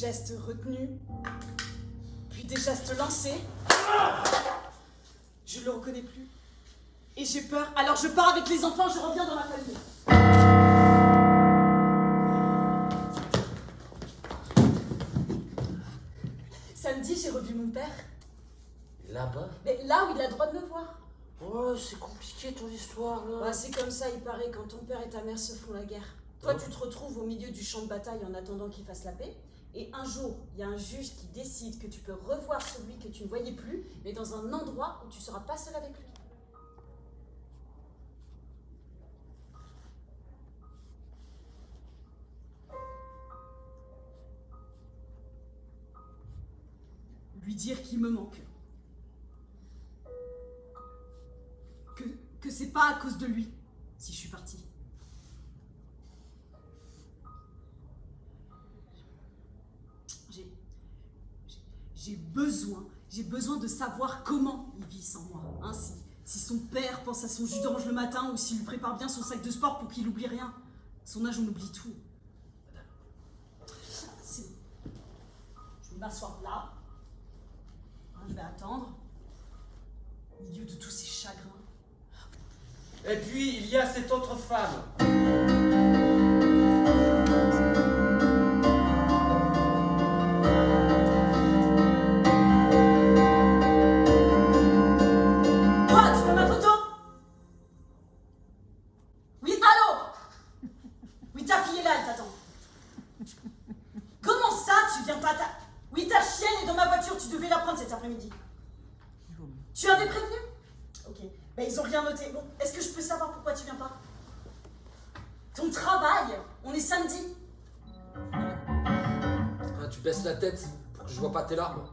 gestes retenus, puis des gestes lancés. Je ne le reconnais plus. Et j'ai peur, alors je pars avec les enfants, je reviens dans ma famille. Samedi, j'ai revu mon père. Là-bas? Mais là où il a le droit de me voir. Oh, c'est compliqué ton histoire, là. Bah, c'est comme ça, il paraît, quand ton père et ta mère se font la guerre. Toi, tu te retrouves au milieu du champ de bataille en attendant qu'il fasse la paix. Et un jour, il y a un juge qui décide que tu peux revoir celui que tu ne voyais plus, mais dans un endroit où tu ne seras pas seul avec lui. Lui dire qu'il me manque. Que c'est pas à cause de lui si je suis partie. J'ai besoin de savoir comment il vit sans moi. Hein, si son père pense à son jus d'orange le matin ou s'il lui prépare bien son sac de sport pour qu'il n'oublie rien. À son âge, on oublie tout. C'est bon. Je vais m'asseoir là. Hein, je vais attendre. Au milieu de tous ces chagrins. Et puis, il y a cette autre femme. Quoi, tu veux ma photo? Oui, allô? Oui, ta fille est là, elle t'attend. Comment ça, tu viens pas Oui, ta chienne est dans ma voiture, tu devais la prendre cet après-midi. Tu avais prévenu? Ok. Ben, ils ont rien noté. Bon, est-ce que je peux savoir pourquoi tu viens pas? Ton travail, on est samedi. Ah, tu baisses la tête pour que je vois pas tes larmes.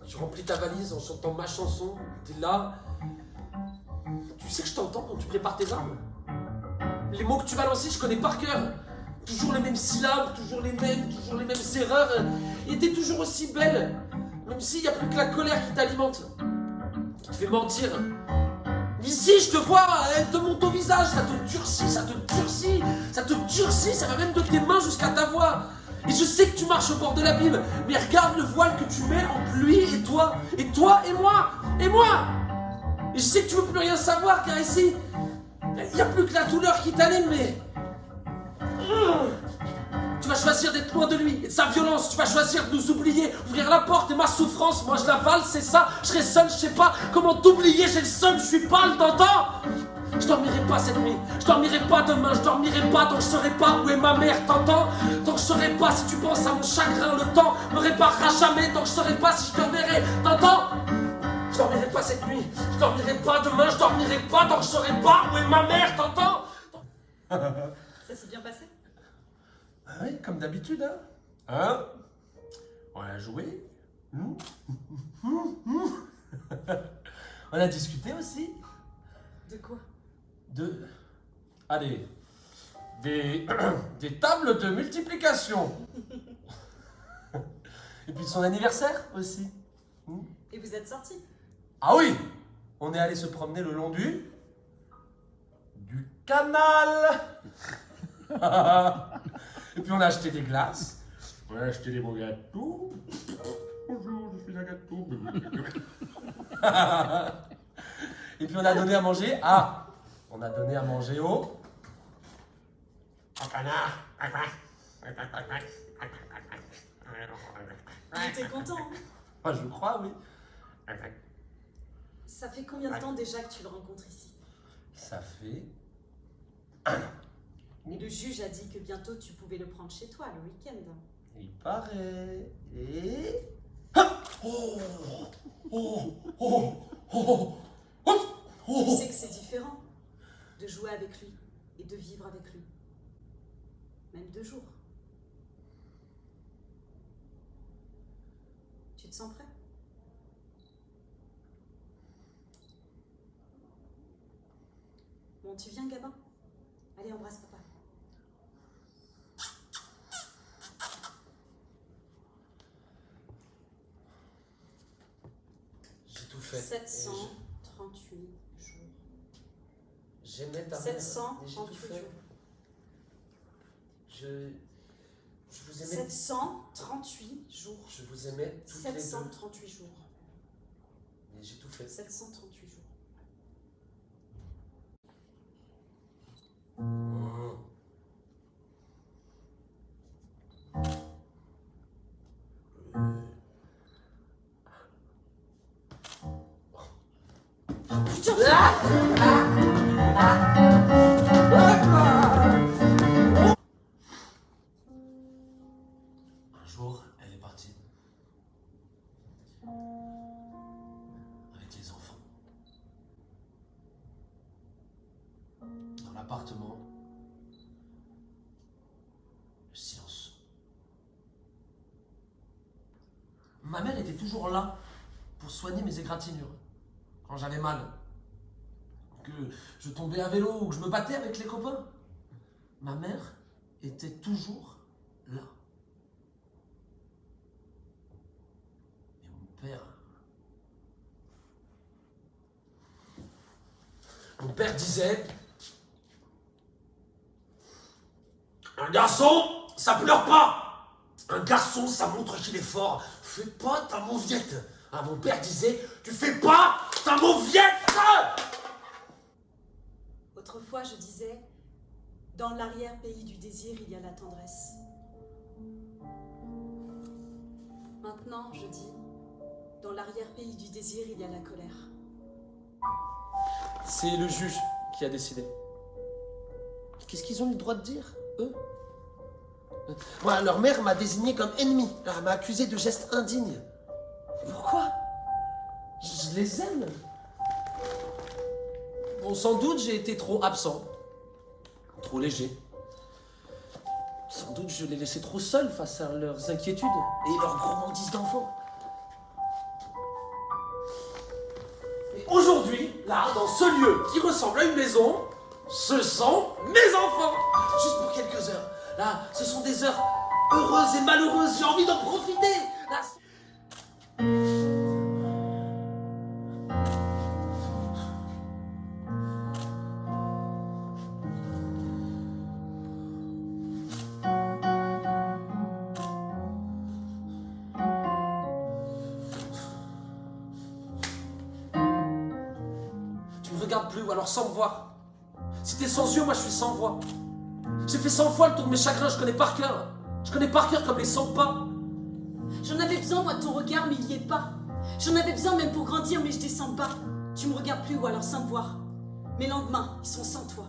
Tu remplis ta valise en chantant ma chanson. T'es là. Tu sais que je t'entends quand tu prépares tes armes. Les mots que tu vas lancer, je connais par cœur. Toujours les mêmes syllabes, toujours les mêmes erreurs. Et t'es toujours aussi belle. Même s'il n'y a plus que la colère qui t'alimente. Qui te fait mentir. Ici, je te vois, elle te monte au visage, ça te durcit, ça te durcit, ça va même de tes mains jusqu'à ta voix. Et je sais que tu marches au bord de l'abîme, mais regarde le voile que tu mets entre lui et toi et moi. Et je sais que tu veux plus rien savoir, car ici, il n'y a plus que la douleur qui t'anime, mais... Tu vas choisir d'être loin de lui et de sa violence. Tu vas choisir de nous oublier, ouvrir la porte et ma souffrance. Moi je l'avale, c'est ça. Je serai seul, je sais pas comment t'oublier. J'ai le seum, je suis pâle, t'entends? Je dormirai pas cette nuit, je dormirai pas demain, je dormirai pas tant que je saurai pas où est ma mère, t'entends? Tant que je saurai pas si tu penses à mon chagrin, le temps me réparera jamais. Tant que je saurai pas si je te verrai, t'entends? Je dormirai pas cette nuit, je dormirai pas demain, je dormirai pas tant que je saurai pas où est ma mère, t'entends? Ça s'est bien passé? Ah oui, comme d'habitude, hein? Hein? On a joué. On a discuté aussi. De quoi? Allez, des tables de multiplication. Et puis son anniversaire aussi. Et vous êtes sortis? Ah oui! On est allé se promener le long du canal. Et puis on a acheté des glaces. On a acheté des beaux gâteaux. Bonjour, je suis un gâteau. Et puis on a donné à manger à... On a donné à manger au canard. Il était content. Hein? Ah, je crois, oui. Ça fait combien de temps déjà que tu le rencontres ici? Ça fait... Et le juge a dit que bientôt tu pouvais le prendre chez toi le week-end. Il paraît. Et... Tu sais que c'est différent de jouer avec lui et de vivre avec lui. Même 2 jours. Tu te sens prêt? Bon, tu viens, Gabin? Allez, embrasse papa. J'ai tout fait. 738 jours. J'aimais ta mère. 738 mais j'ai tout fait. jours. Je Je vous aimais. 738 jours. Je vous aimais toutes les deux. 738 jours. Mais j'ai tout fait. 738 jours. Un jour, elle est partie. Avec les enfants. Dans l'appartement. Le silence. Ma mère était toujours là pour soigner mes égratignures. Quand j'avais mal. Que je tombais à vélo ou que je me battais avec les copains. Ma mère était toujours là. Et mon père disait, un garçon, ça pleure pas. Un garçon, ça montre qu'il est fort. Fais pas ta mauviette. Ah, mon père disait, tu fais pas ta mauviette. Autrefois, je disais, dans l'arrière-pays du désir, il y a la tendresse. Maintenant, je dis, dans l'arrière-pays du désir, il y a la colère. C'est le juge qui a décidé. Qu'est-ce qu'ils ont eu le droit de dire, eux? Moi, leur mère m'a désigné comme ennemi. Elle m'a accusé de gestes indignes. Pourquoi? Je les aime. Bon, sans doute, j'ai été trop absent. Trop léger. Sans doute, je les laissais trop seuls face à leurs inquiétudes et leurs gourmandises d'enfants. Et aujourd'hui, là, dans ce lieu qui ressemble à une maison, ce sont mes enfants. Juste pour quelques heures. Là, ce sont des heures heureuses et malheureuses. J'ai envie d'en profiter. Là, tu me regardes plus ou alors sans me voir. Si t'es sans yeux, moi je suis sans voix. J'ai fait 100 fois le tour de mes chagrins, je connais par cœur. Je connais par cœur comme les 100 pas. J'en avais besoin, moi, de ton regard, mais il y est pas. J'en avais besoin même pour grandir, mais je descends pas. Tu me regardes plus ou alors sans me voir. Mes lendemains, ils sont sans toi.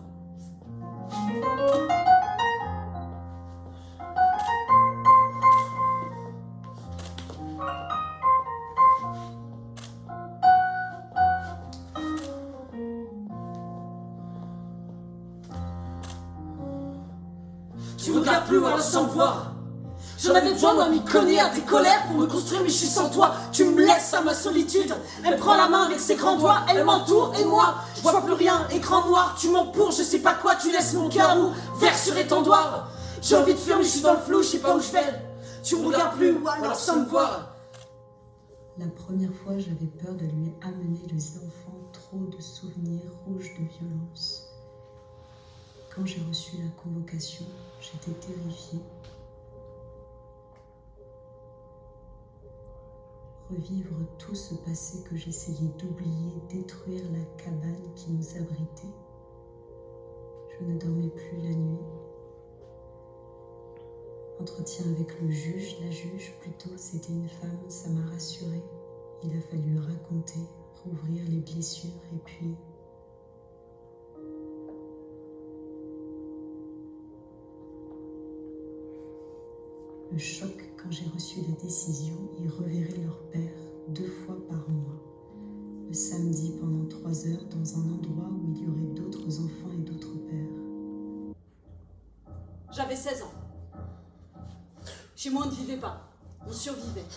Tu me regardes plus ou alors sans me voir. J'en avais besoin, moi, m'y connais à tes colères pour me construire, mais je suis sans toi. Tu me laisses à ma solitude. Elle prend la main avec ses grands doigts, elle m'entoure et moi, je vois plus rien, écran noir. Tu m'empours, je sais pas quoi, tu laisses mon cœur où vers sur étendoir. J'ai envie de fuir, mais je suis dans le flou, je sais pas où je vais. Tu me regardes plus ou alors sans me voir. La première fois, j'avais peur de lui amener les enfants trop de souvenirs rouges de violence. Quand j'ai reçu la convocation, j'étais terrifiée. Revivre tout ce passé que j'essayais d'oublier, détruire la cabane qui nous abritait. Je ne dormais plus la nuit. Entretien avec le juge, la juge plutôt, c'était une femme, ça m'a rassurée. Il a fallu raconter, rouvrir les blessures et puis... Le choc quand j'ai reçu la décision, ils reverraient leur père 2 fois par mois. Le samedi pendant 3 heures dans un endroit où il y aurait d'autres enfants et d'autres pères. J'avais 16 ans. Chez moi, on ne vivait pas. On survivait.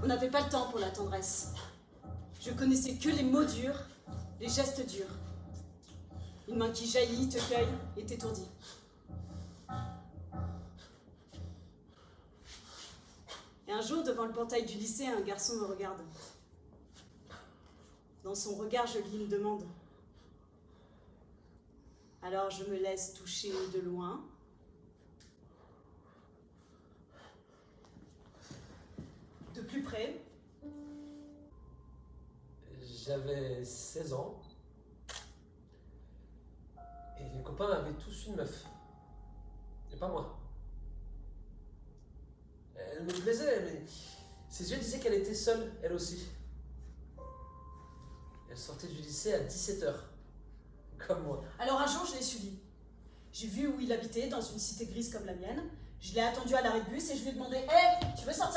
On n'avait pas le temps pour la tendresse. Je connaissais que les mots durs, les gestes durs. Une main qui jaillit, te cueille et t'étourdit. Et un jour, devant le portail du lycée, un garçon me regarde. Dans son regard, je lis une demande. Alors je me laisse toucher de loin. près? J'avais 16 ans. Et les copains avaient tous une meuf. Et pas moi. Elle me plaisait, mais ses yeux disaient qu'elle était seule, elle aussi. Elle sortait du lycée à 17h. Comme moi. Alors un jour, je l'ai suivi. J'ai vu où il habitait, dans une cité grise comme la mienne. Je l'ai attendu à l'arrêt de bus et je lui ai demandé « Hey, tu veux sortir ?